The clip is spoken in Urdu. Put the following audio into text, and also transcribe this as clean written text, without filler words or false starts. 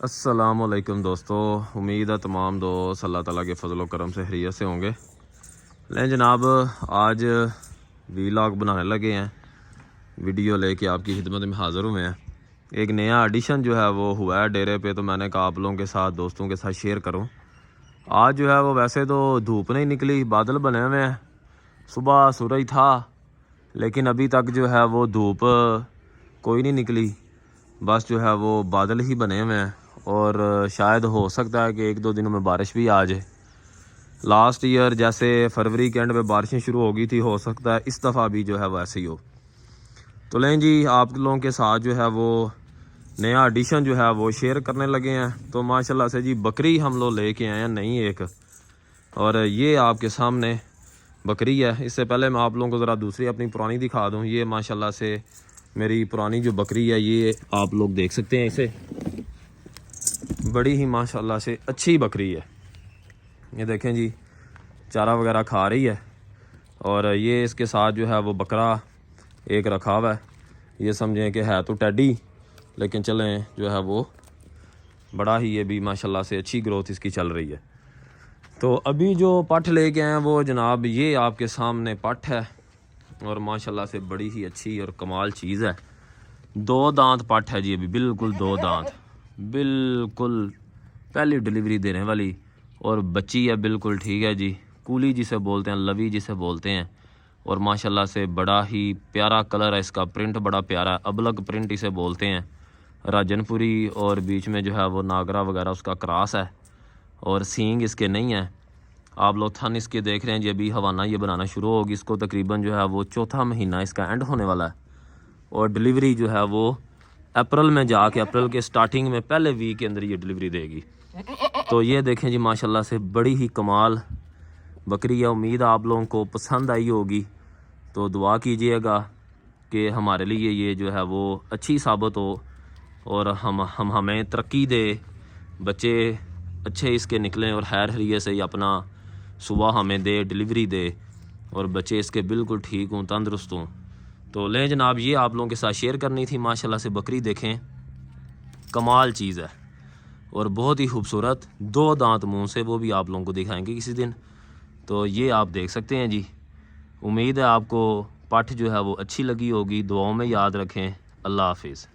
السلام علیکم دوستو، امید ہے تمام دوست اللہ تعالیٰ کے فضل و کرم سے خیریت سے ہوں گے۔ لیں جناب، آج ویلاگ بنانے لگے ہیں، ویڈیو لے کے آپ کی خدمت میں حاضر ہوئے ہیں۔ ایک نیا ایڈیشن جو ہے وہ ہوا ہے ڈیرے پہ، تو میں نے کہا آپ لوگوں کے ساتھ دوستوں کے ساتھ شیئر کروں۔ آج جو ہے وہ ویسے تو دھوپ نہیں نکلی، بادل بنے ہوئے ہیں، صبح سورج تھا لیکن ابھی تک جو ہے وہ دھوپ کوئی نہیں نکلی، بس جو ہے وہ بادل ہی بنے ہوئے ہیں، اور شاید ہو سکتا ہے کہ ایک دو دنوں میں بارش بھی آ جائے۔ لاسٹ ایئر جیسے فروری کے اینڈ پہ بارشیں شروع ہو گئی تھی، ہو سکتا ہے اس دفعہ بھی جو ہے وہ ایسے ہی ہو۔ تو لیں جی، آپ لوگوں کے ساتھ جو ہے وہ نیا ایڈیشن جو ہے وہ شیئر کرنے لگے ہیں۔ تو ماشاءاللہ سے جی بکری ہم لوگ لے کے آئے ہیں نئی ایک، اور یہ آپ کے سامنے بکری ہے۔ اس سے پہلے میں آپ لوگوں کو ذرا دوسری اپنی پرانی دکھا دوں۔ یہ ماشاءاللہ سے میری پرانی جو بکری ہے، یہ آپ لوگ دیکھ سکتے ہیں، اسے بڑی ہی ماشاءاللہ سے اچھی بکری ہے۔ یہ دیکھیں جی، چارہ وغیرہ کھا رہی ہے، اور یہ اس کے ساتھ جو ہے وہ بکرا ایک رکھا ہوا ہے۔ یہ سمجھیں کہ ہے تو ٹیڈی، لیکن چلیں جو ہے وہ بڑا ہی، یہ بھی ماشاءاللہ سے اچھی گروتھ اس کی چل رہی ہے۔ تو ابھی جو پٹھ لے کے آئے ہیں وہ جناب یہ آپ کے سامنے پٹھ ہے، اور ماشاءاللہ سے بڑی ہی اچھی اور کمال چیز ہے۔ 2 دانت پٹھ ہے جی، ابھی بالکل 2 دانت، بالکل پہلی ڈلیوری دینے والی، اور بچی ہے بالکل ٹھیک ہے جی، کولی جسے بولتے ہیں، لوی جسے بولتے ہیں، اور ماشاءاللہ سے بڑا ہی پیارا کلر ہے اس کا، پرنٹ بڑا پیارا ہے، ابلگ پرنٹ اسے بولتے ہیں، راجن پوری، اور بیچ میں جو ہے وہ ناگرا وغیرہ اس کا کراس ہے، اور سینگ اس کے نہیں ہیں۔ آپ لوگ تھن اس کے دیکھ رہے ہیں جی، ابھی ہوانہ یہ بنانا شروع ہوگی، اس کو تقریباً جو ہے وہ 4تھا مہینہ اس کا اینڈ ہونے والا ہے، اور ڈلیوری جو ہے وہ اپریل میں جا کے، اپریل کے سٹارٹنگ میں پہلے ویک کے اندر یہ ڈلیوری دے گی۔ تو یہ دیکھیں جی ماشاءاللہ سے بڑی ہی کمال بکری ہے۔ امید آپ لوگوں کو پسند آئی ہوگی، تو دعا کیجئے گا کہ ہمارے لیے یہ جو ہے وہ اچھی ثابت ہو، اور ہمیں ترقی دے، بچے اچھے اس کے نکلیں، اور خیر خیریت سے اپنا صبح ہمیں دے، ڈلیوری دے، اور بچے اس کے بالکل ٹھیک ہوں، تندرست ہوں۔ تو لیں جناب، یہ آپ لوگوں کے ساتھ شیئر کرنی تھی۔ ماشاءاللہ سے بکری دیکھیں، کمال چیز ہے، اور بہت ہی خوبصورت، 2 دانت منہ سے، وہ بھی آپ لوگوں کو دکھائیں گے کسی دن۔ تو یہ آپ دیکھ سکتے ہیں جی۔ امید ہے آپ کو پٹھ جو ہے وہ اچھی لگی ہوگی، دعاؤں میں یاد رکھیں۔ اللہ حافظ۔